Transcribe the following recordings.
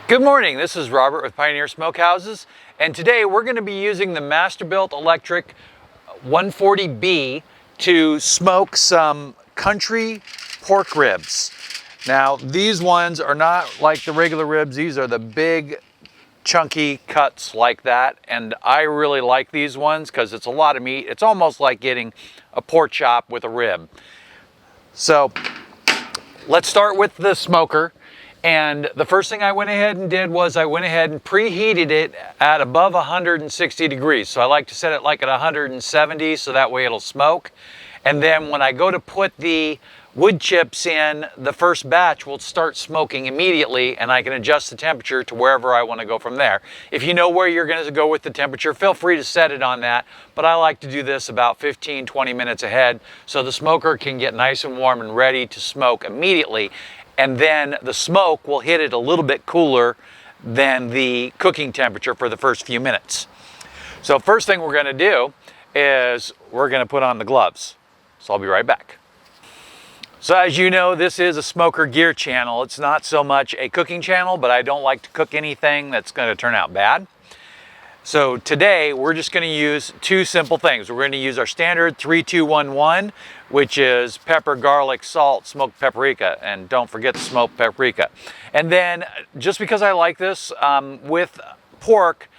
Good morning, this is Robert with Pioneer Smokehouses, and today we're going to be using the Masterbuilt electric 140B to smoke some country pork ribs. Now these ones are not like the regular ribs, these are the big chunky cuts like that, and I really like these ones because it's a lot of meat. It's almost like getting a pork chop with a rib. So let's start with the smoker. And the first thing I went ahead and did was I went ahead and preheated it at above 160 degrees. So I like to set it like at 170 so that way it'll smoke. And then when I go to put the wood chips in, the first batch will start smoking immediately, and I can adjust the temperature to wherever I want to go from there. If you know where you're going to go with the temperature, feel free to set it on that, but I like to do this about 15-20 minutes ahead so the smoker can get nice and warm and ready to smoke immediately. And then the smoke will hit it a little bit cooler than the cooking temperature for the first few minutes. So first thing we're going to do is we're going to put on the gloves. So I'll be right back. So as you know, this is a smoker gear channel. It's not so much a cooking channel, but I don't like to cook anything that's going to turn out bad. So today we're just going to use two simple things. We're going to use our standard 3-2-1-1, which is pepper, garlic, salt, smoked paprika, and don't forget the smoked paprika. And then just because I like this with pork,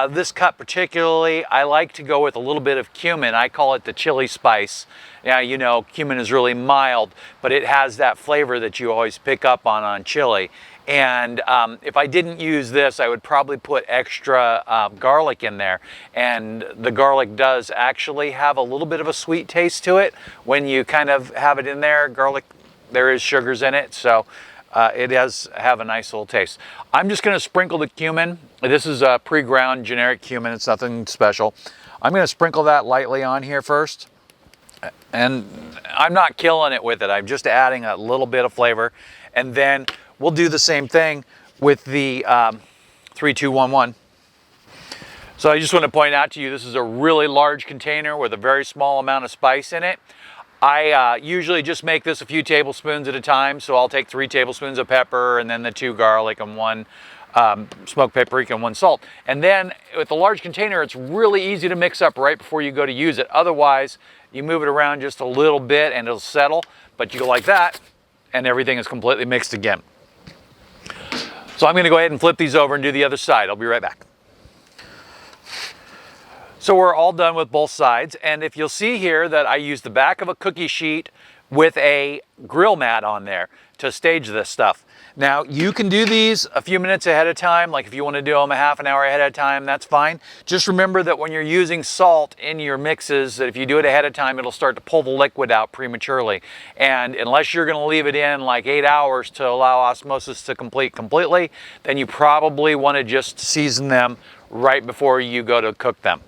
this cut particularly, I like to go with a little bit of cumin. I call it the chili spice. Now, you know, cumin is really mild, but it has that flavor that you always pick up on chili. And if I didn't use this, I would probably put extra garlic in there. And the garlic does actually have a little bit of a sweet taste to it. When you kind of have it in there, garlic, there is sugars in it, so it does have a nice little taste. I'm just gonna sprinkle the cumin. This is a pre-ground generic cumin, it's nothing special. I'm gonna sprinkle that lightly on here first. And I'm not killing it with it, I'm just adding a little bit of flavor. And then we'll do the same thing with the 3-2-1-1. So I just want to point out to you, this is a really large container with a very small amount of spice in it. I usually just make this a few tablespoons at a time. So I'll take 3 tablespoons of pepper and then the 2 garlic and 1 smoked paprika and 1 salt. And then with a large container, it's really easy to mix up right before you go to use it. Otherwise, you move it around just a little bit and it'll settle, but you go like that and everything is completely mixed again. So I'm going to go ahead and flip these over and do the other side. I'll be right back. So we're all done with both sides, and if you'll see here that I used the back of a cookie sheet with a grill mat on there to stage this stuff. Now you can do these a few minutes ahead of time, like if you want to do them a half an hour ahead of time, that's fine. Just remember that when you're using salt in your mixes, that if you do it ahead of time, it'll start to pull the liquid out prematurely. And unless you're going to leave it in like 8 hours to allow osmosis to complete completely, then you probably want to just season them right before you go to cook them.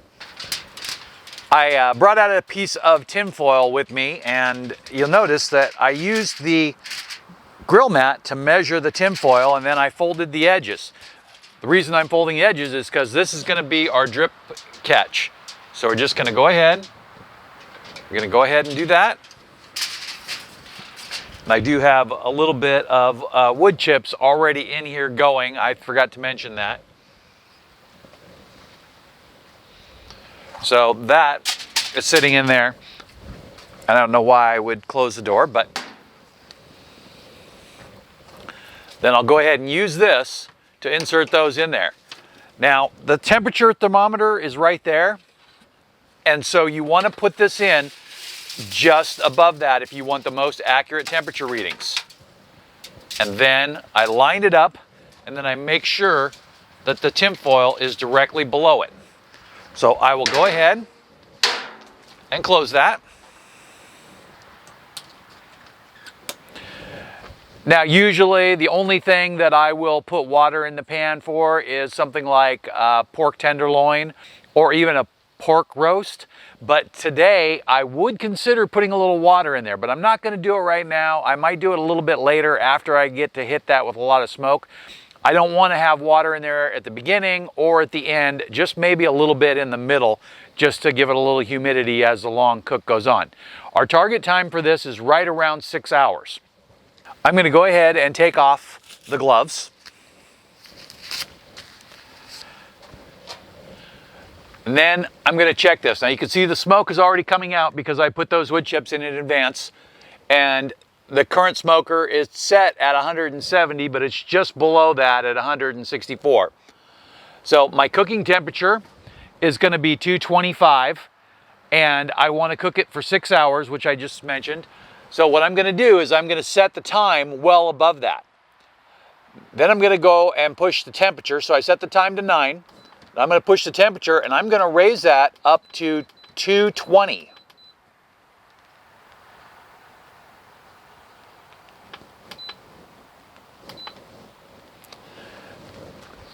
I brought out a piece of tin foil with me, and you'll notice that I used the grill mat to measure the tin foil, and then I folded the edges. The reason I'm folding the edges is because this is going to be our drip catch. So we're just going to go ahead. We're going to go ahead and do that. And I do have a little bit of wood chips already in here going. I forgot to mention that. So that is sitting in there. I don't know why I would close the door, but then I'll go ahead and use this to insert those in there. Now, the temperature thermometer is right there. And so you want to put this in just above that if you want the most accurate temperature readings. And then I line it up, and then I make sure that the tin foil is directly below it. So I will go ahead and close that. Now, usually the only thing that I will put water in the pan for is something like pork tenderloin or even a pork roast. But today I would consider putting a little water in there, but I'm not going to do it right now. I might do it a little bit later after I get to hit that with a lot of smoke. I don't want to have water in there at the beginning or at the end, just maybe a little bit in the middle, just to give it a little humidity as the long cook goes on. Our target time for this is right around 6 hours. I'm going to go ahead and take off the gloves. And then I'm going to check this. Now you can see the smoke is already coming out because I put those wood chips in advance. And the current smoker is set at 170, but it's just below that at 164. So my cooking temperature is going to be 225, and I want to cook it for 6 hours, which I just mentioned. So what I'm going to do is I'm going to set the time well above that. Then I'm going to go and push the temperature. So I set the time to 9. I'm going to push the temperature, and I'm going to raise that up to 220.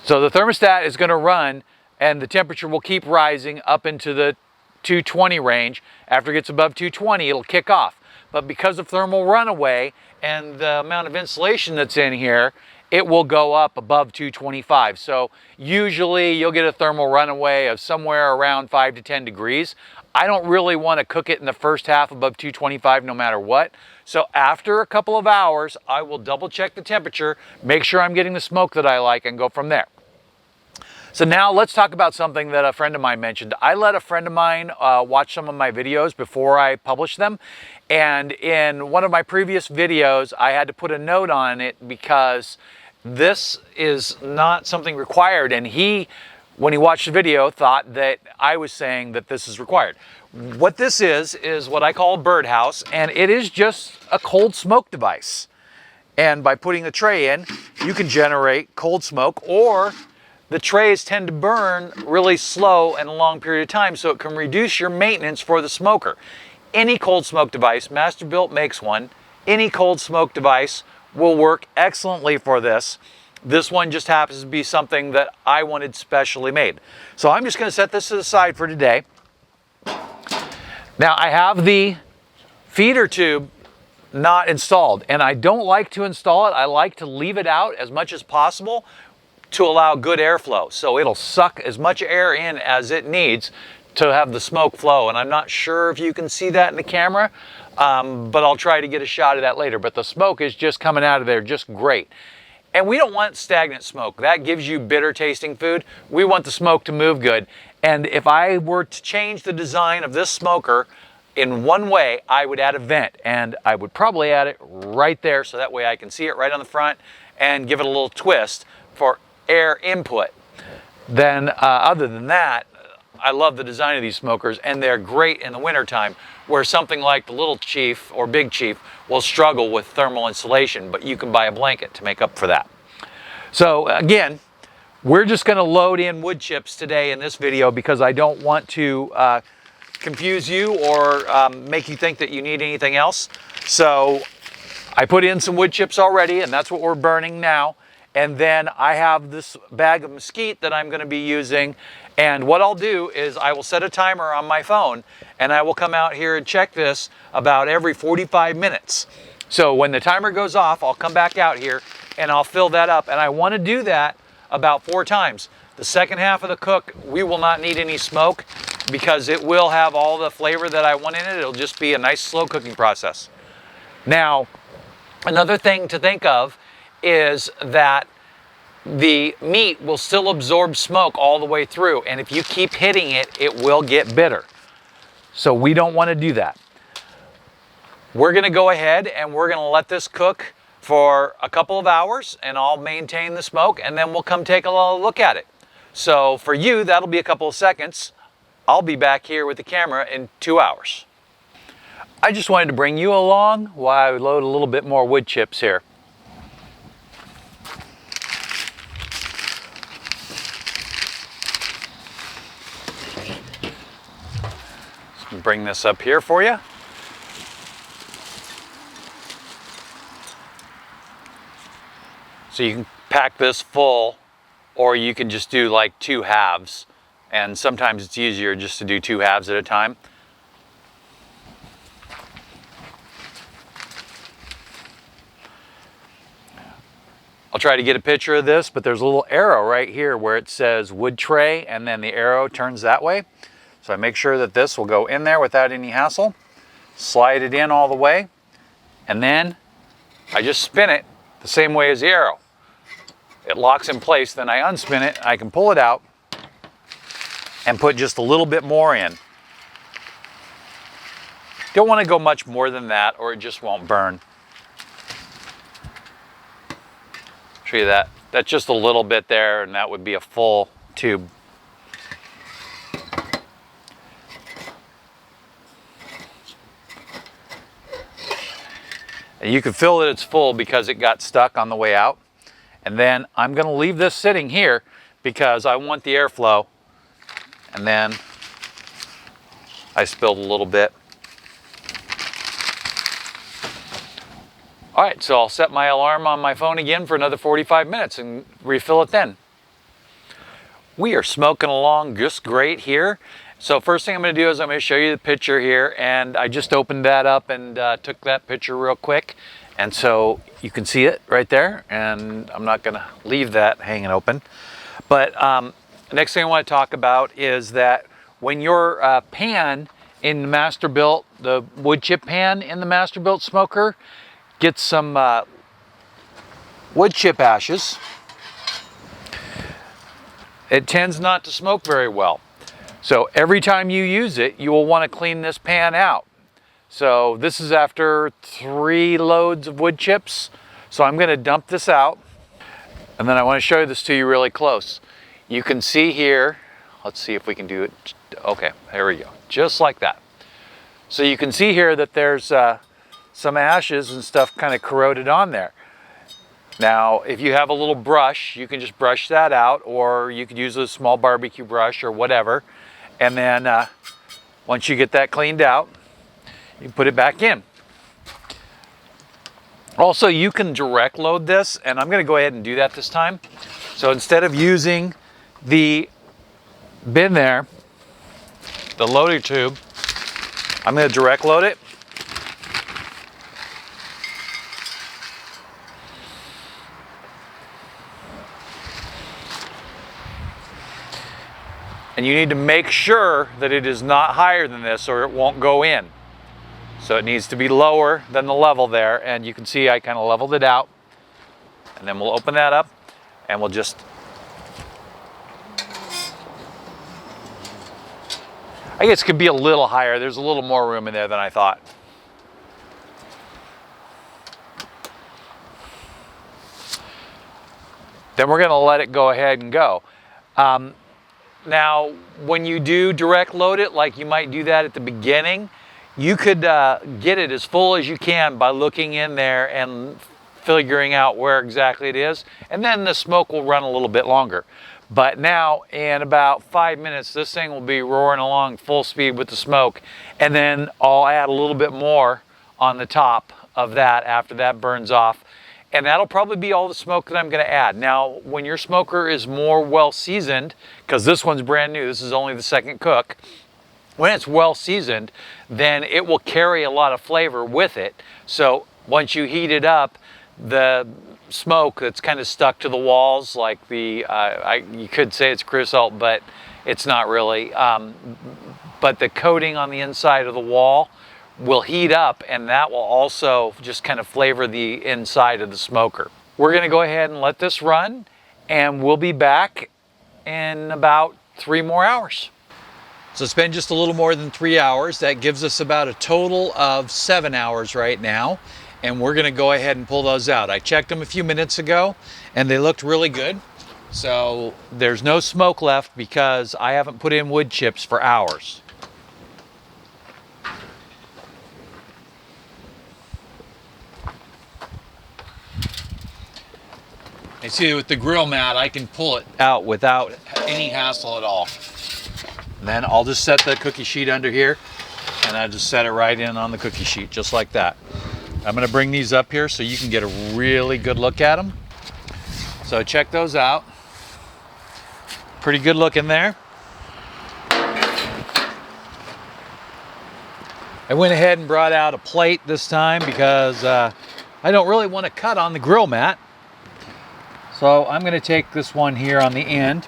So the thermostat is going to run, and the temperature will keep rising up into the 220 range. After it gets above 220, it'll kick off. But because of thermal runaway and the amount of insulation that's in here, it will go up above 225. So usually you'll get a thermal runaway of somewhere around 5 to 10 degrees. I don't really want to cook it in the first half above 225 no matter what. So after a couple of hours, I will double check the temperature, make sure I'm getting the smoke that I like, and go from there. So now let's talk about something that a friend of mine mentioned. I let a friend of mine watch some of my videos before I published them. And in one of my previous videos, I had to put a note on it because this is not something required. And he, when he watched the video, thought that I was saying that this is required. What this is what I call a birdhouse, and it is just a cold smoke device. And by putting the tray in, you can generate cold smoke, or the trays tend to burn really slow and a long period of time, so it can reduce your maintenance for the smoker. Any cold smoke device, Masterbuilt makes one, any cold smoke device will work excellently for this. This one just happens to be something that I wanted specially made. So I'm just going to set this to the side for today. Now I have the feeder tube not installed, and I don't like to install it. I like to leave it out as much as possible to allow good airflow. So it'll suck as much air in as it needs to have the smoke flow. And I'm not sure if you can see that in the camera, but I'll try to get a shot of that later. But the smoke is just coming out of there just great. And we don't want stagnant smoke. That gives you bitter tasting food. We want the smoke to move good. And if I were to change the design of this smoker in one way, I would add a vent, and I would probably add it right there so that way I can see it right on the front and give it a little twist for air input. Then other than that, I love the design of these smokers, and they're great in the wintertime where something like the Little Chief or Big Chief will struggle with thermal insulation, but you can buy a blanket to make up for that. So again, we're just going to load in wood chips today in this video because I don't want to confuse you or make you think that you need anything else. So I put in some wood chips already, and that's what we're burning now. And then I have this bag of mesquite that I'm going to be using. And what I'll do is I will set a timer on my phone, and I will come out here and check this about every 45 minutes. So when the timer goes off, I'll come back out here and I'll fill that up. And I want to do that about 4 times. The second half of the cook, we will not need any smoke because it will have all the flavor that I want in it. It'll just be a nice slow cooking process. Now, another thing to think of is that the meat will still absorb smoke all the way through, and if you keep hitting it, it will get bitter. So we don't want to do that. We're going to go ahead and we're going to let this cook for a couple of hours, and I'll maintain the smoke, and then we'll come take a look at it. So for you, that'll be a couple of seconds. I'll be back here with the camera in 2 hours. I just wanted to bring you along while I load a little bit more wood chips here. Bring this up here for you. So you can pack this full, or you can just do like 2 halves, and sometimes it's easier just to do 2 halves at a time. I'll try to get a picture of this, but there's a little arrow right here where it says wood tray, and then the arrow turns that way. So I make sure that this will go in there without any hassle. Slide it in all the way, and then I just spin it the same way as the arrow. It locks in place, then I unspin it, I can pull it out, and put just a little bit more in. Don't want to go much more than that or it just won't burn. Show you that. That's just a little bit there, and that would be a full tube. And you can feel that it's full because it got stuck on the way out. And then I'm going to leave this sitting here because I want the airflow. And then I spilled a little bit. All right, so I'll set my alarm on my phone again for another 45 minutes and refill it then. We are smoking along just great here. So first thing I'm going to do is I'm going to show you the picture here, and I just opened that up and took that picture real quick. And so you can see it right there, and I'm not going to leave that hanging open. But the next thing I want to talk about is that when your pan in the Masterbuilt, the wood chip pan in the Masterbuilt smoker, get some wood chip ashes, it tends not to smoke very well. So every time you use it, you will want to clean this pan out. So this is after 3 loads of wood chips. So I'm going to dump this out, and then I want to show this to you really close. You can see here, let's see if we can do it. Okay, there we go, just like that. So you can see here that there's some ashes and stuff kind of corroded on there. Now, if you have a little brush, you can just brush that out, or you could use a small barbecue brush or whatever. And then once you get that cleaned out, you put it back in. Also, you can direct load this, and I'm going to go ahead and do that this time. So instead of using the bin there, the loader tube, I'm going to direct load it. And you need to make sure that it is not higher than this or it won't go in. So it needs to be lower than the level there, and you can see I kind of leveled it out. And then we'll open that up and we'll just, I guess it could be a little higher. There's a little more room in there than I thought. Then we're going to let it go ahead and go. Now, when you do direct load it, like you might do that at the beginning, you could get it as full as you can by looking in there and figuring out where exactly it is, and then the smoke will run a little bit longer. But now, in about 5 minutes, this thing will be roaring along full speed with the smoke, and then I'll add a little bit more on the top of that after that burns off. And that'll probably be all the smoke that I'm going to add. Now, when your smoker is more well seasoned, because this one's brand new, this is only the second cook, when it's well seasoned, then it will carry a lot of flavor with it. So once you heat it up, the smoke that's kind of stuck to the walls, like the, you could say it's creosote, but it's not really. But the coating on the inside of the wall will heat up, and that will also just kind of flavor the inside of the smoker. We're going to go ahead and let this run, and we'll be back in about 3 more hours. So it's been just a little more than 3 hours. That gives us about a total of 7 hours right now, and we're going to go ahead and pull those out. I checked them a few minutes ago, and they looked really good. So there's no smoke left because I haven't put in wood chips for hours. You see, with the grill mat, I can pull it out without any hassle at all. And then I'll just set the cookie sheet under here, and I just set it right in on the cookie sheet, just like that. I'm going to bring these up here so you can get a really good look at them. So check those out. Pretty good looking there. I went ahead and brought out a plate this time because I don't really want to cut on the grill mat. So I'm going to take this one here on the end.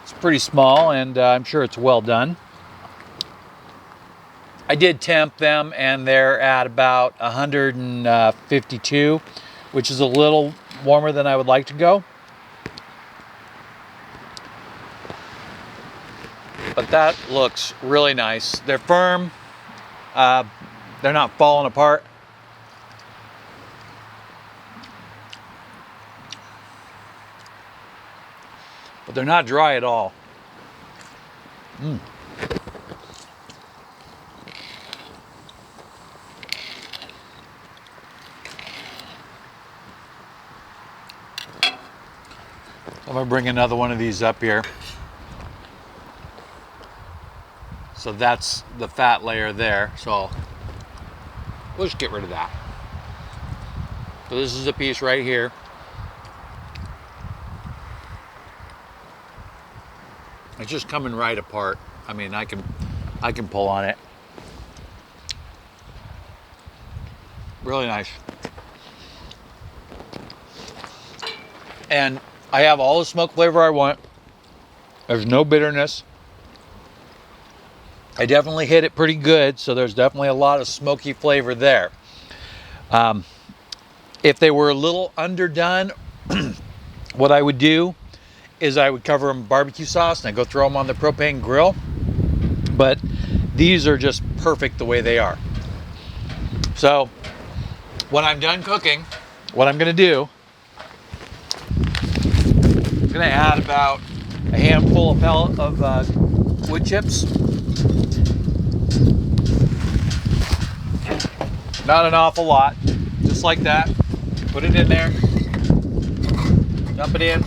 It's pretty small, and I'm sure it's well done. I did temp them, and they're at about 152, which is a little warmer than I would like to go. But that looks really nice. They're firm. They're not falling apart. But they're not dry at all. I'm gonna bring another one of these up here. So that's the fat layer there. So we'll just get rid of that. So this is a piece right here. It's just coming right apart. I mean, I can pull on it. Really nice. And I have all the smoke flavor I want. There's no bitterness. I definitely hit it pretty good, so there's definitely a lot of smoky flavor there. If they were a little underdone, what I would do is I would cover them in barbecue sauce and I go throw them on the propane grill. But these are just perfect the way they are. So when I'm done cooking, what I'm gonna do, I'm gonna add about a handful of wood chips. Not an awful lot, just like that. Put it in there, dump it in.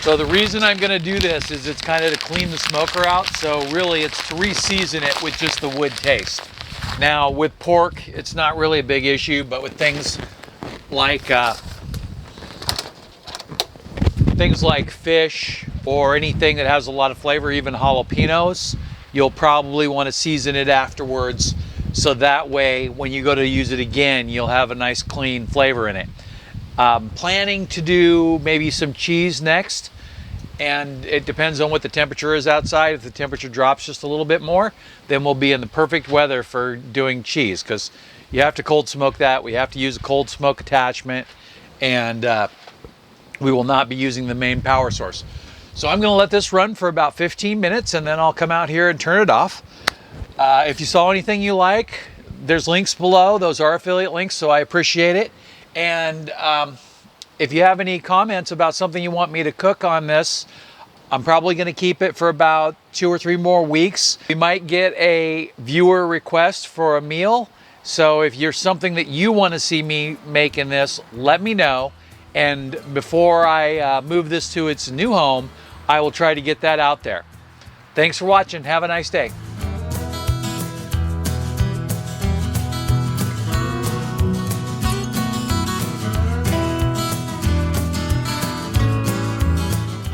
So the reason I'm gonna do this is it's kind of to clean the smoker out. So really it's to re-season it with just the wood taste. Now with pork, it's not really a big issue, but with things like fish or anything that has a lot of flavor, even jalapenos, you'll probably want to season it afterwards. So that way, when you go to use it again, you'll have a nice clean flavor in it. Planning to do maybe some cheese next, and it depends on what the temperature is outside. If the temperature drops just a little bit more, then we'll be in the perfect weather for doing cheese, because you have to cold smoke that. We have to use a cold smoke attachment, and we will not be using the main power source. So I'm going to let this run for about 15 minutes, and then I'll come out here and turn it off. If you saw anything you like, there's links below. Those are affiliate links, so I appreciate it. And if you have any comments about something you want me to cook on this, I'm probably going to keep it for about 2 or 3 more weeks. We might get a viewer request for a meal. So if you're something that you want to see me make in this, let me know. And before I move this to its new home, I will try to get that out there. Thanks for watching. Have a nice day.